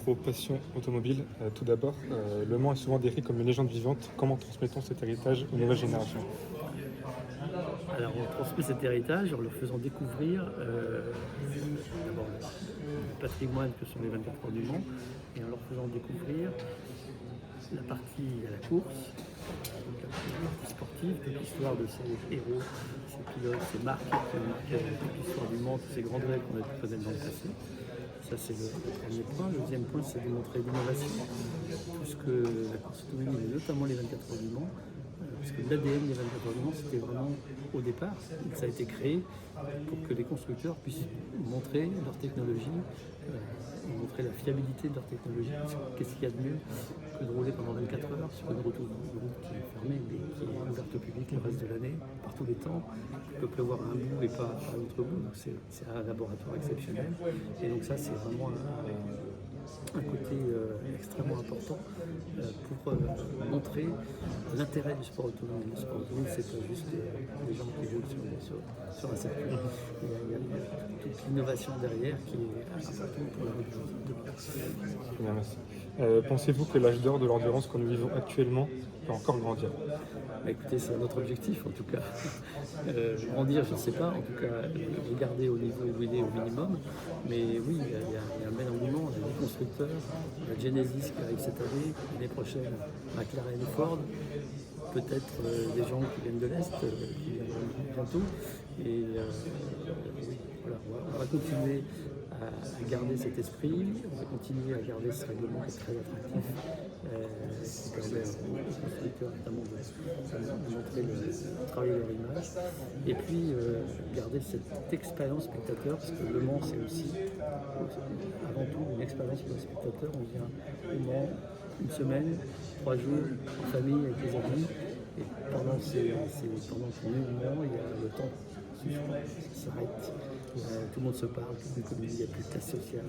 vos passions automobiles. Tout d'abord, Le Mans est souvent décrit comme une légende vivante. Comment transmettons cet héritage aux nouvelles générations? Alors on transmet cet héritage en leur faisant découvrir d'abord le patrimoine que sont les 24 heures du Mans et en leur faisant découvrir la partie à la course, donc la partie sportive, toute l'histoire de ces héros, ces pilotes, ces marques qui ont marqué toute l'histoire du Mans, tous ces grands duels qu'on a pu connaître dans le passé. Ça c'est le premier point. Le deuxième point c'est de montrer l'innovation, tout ce que la course automobile et notamment les 24 heures du Mans. Parce que l'ADN des 24 heures du Mans, c'était vraiment au départ, ça a été créé pour que les constructeurs puissent montrer leur technologie, montrer la fiabilité de leur technologie. Qu'est-ce qu'il y a de mieux que de rouler pendant 24 heures sur une route qui est fermée, mais qui est ouverte au public le reste de l'année, par tous les temps. Il peut pleuvoir à un bout et pas à l'autre bout, donc c'est un laboratoire exceptionnel. Et donc ça, c'est vraiment un côté extrêmement important pour montrer l'intérêt du sport automobile. Le sport automobile, c'est pas juste des gens qui roulent sur un circuit. Il y a toute l'innovation derrière qui est importante pour la route de place. Bien, merci. Pensez-vous que l'âge d'or de l'endurance que nous vivons actuellement peut encore grandir? Bah, écoutez, c'est notre objectif en tout cas. Grandir, je ne sais pas, en tout cas, le garder au niveau où il est au minimum. Mais oui, il y a un bel engouement, il y a des constructeurs, il y a Genesis qui arrive cette année, l'année prochaine, McLaren et Ford, peut-être des gens qui viennent de l'Est, qui viendront bientôt. Et oui, voilà, on va continuer à garder cet esprit, on va continuer à garder ce règlement qui est très attractif, qui permet aux constructeurs notamment de montrer travailler leur image, et puis garder cette expérience spectateur, parce que Le Mans c'est aussi avant tout une expérience pour le spectateur. On vient au Mans une semaine, 3 jours en famille avec les amis, et pendant qu'on est au Mans, il y a le temps ça s'arrête. Tout le monde se parle, tout le monde communique, il n'y a plus de classe sociale,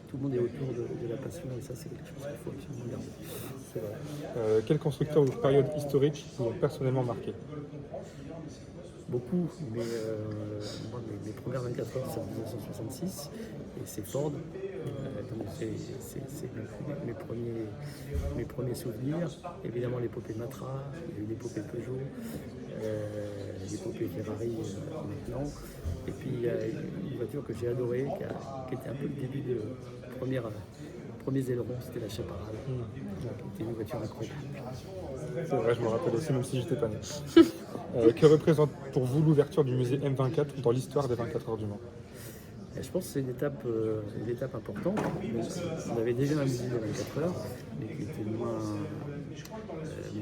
tout le monde est autour de la passion et ça c'est quelque chose qu'il faut absolument garder. C'est vrai. Quel constructeur ou période historique vous ont personnellement marqué? Beaucoup, mais moi, mes premières 24 heures c'est en 1966 et c'est Ford. Donc c'est mes premiers souvenirs. Évidemment l'épopée Matra, il y a eu l'épopée Peugeot, l'épopée Ferrari maintenant. Et puis il y a une voiture que j'ai adorée, qui était un peu le début de premiers ailerons, c'était la Chaparral. C'était une voiture incroyable. C'est vrai, je me rappelle aussi, même si j'étais pas né. Que représente pour vous l'ouverture du musée M24 dans l'histoire des 24 heures du Mans? Et je pense que c'est une étape importante. On avait déjà un musée des 24 heures, mais qui était moins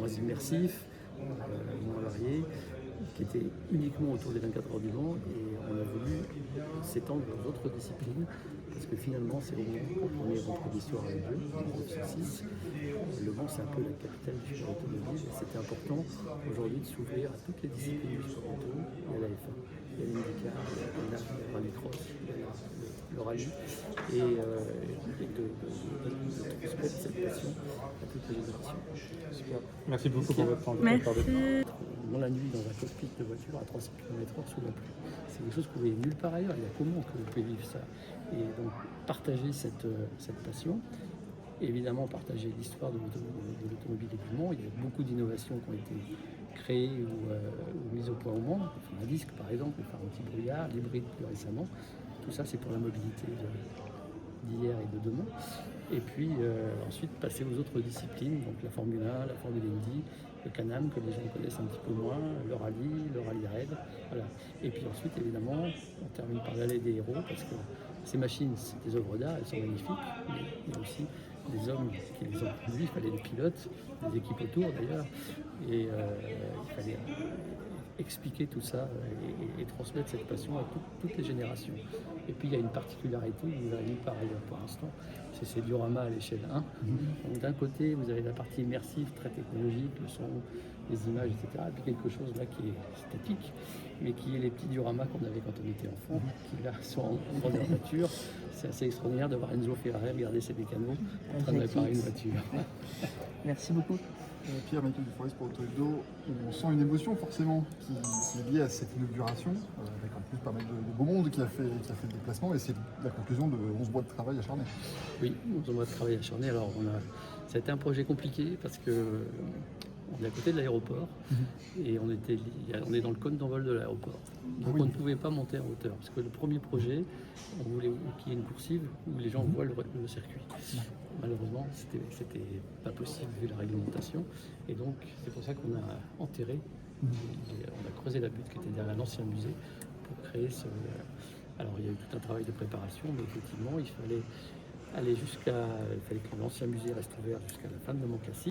immersif, moins varié, qui était uniquement autour des 24 heures du Mans, et on a voulu s'étendre dans d'autres disciplines, parce que finalement c'est au Mans qu'on premier rentré d'histoire avec Dieu, en 1906. Le Mans c'est un peu la capitale du sport automobile, et c'était important aujourd'hui de s'ouvrir à toutes les disciplines du sport auto. Il y a la F1, il y a l'IndyCar, il y a le rallycross, il y a le rallye, et de transmettre cette passion à toutes les générations. Super. Merci beaucoup pour votre temps. Merci. Dans la nuit, dans un cockpit de voiture à 300 km/h sous la pluie. C'est quelque chose que vous voyez nulle part ailleurs. Il y a comment que vous pouvez vivre ça? Et donc partager cette passion, évidemment partager l'histoire de l'automobile et du Mans. Il y a beaucoup d'innovations qui ont été créées ou mises au point au Mans. Un disque par exemple, le phare anti-brouillard, l'hybride plus récemment. Tout ça c'est pour la mobilité d'hier et de demain. Et puis ensuite passer aux autres disciplines, donc la Formule 1, la Formule Indy, le Can-Am que les gens connaissent un petit peu moins, le rallye raid, voilà. Et puis ensuite évidemment on termine par l'allée des héros, parce que ces machines c'est des œuvres d'art, elles sont magnifiques, mais il y a aussi des hommes qui les ont produits, il fallait des pilotes, des équipes autour d'ailleurs, et il fallait expliquer tout ça et transmettre cette passion à toutes les générations. Et puis il y a une particularité, vous n'avez nulle part ailleurs pour l'instant, c'est ces dioramas à l'échelle 1. Donc d'un côté vous avez la partie immersive, très technologique, le son, les images, etc. Et puis quelque chose là qui est statique, mais qui est les petits dioramas qu'on avait quand on était enfant, qui là sont en grandeur nature. c'est assez extraordinaire de voir Enzo Ferrari regarder ses mécanos en train de réparer une voiture. Merci beaucoup. Pierre-Michel Duforest pour Autoledo, on sent une émotion forcément qui est liée à cette inauguration, avec en plus pas mal de beau monde qui a fait le déplacement, et c'est la conclusion de 11 mois de travail acharné. Oui, 11 mois de travail acharné. Alors, ça a été un projet compliqué parce que on est à côté de l'aéroport et on est dans le cône d'envol de l'aéroport. Donc Oui. on ne pouvait pas monter en hauteur parce que le premier projet, on voulait qu'il y ait une coursive où les gens voient le circuit. Malheureusement, c'était pas possible vu la réglementation et donc c'est pour ça qu'on a enterré, on a creusé la butte qui était derrière l'ancien musée pour créer ce. Alors il y a eu tout un travail de préparation, mais effectivement il fallait que l'ancien musée reste ouvert jusqu'à la fin de la Classique.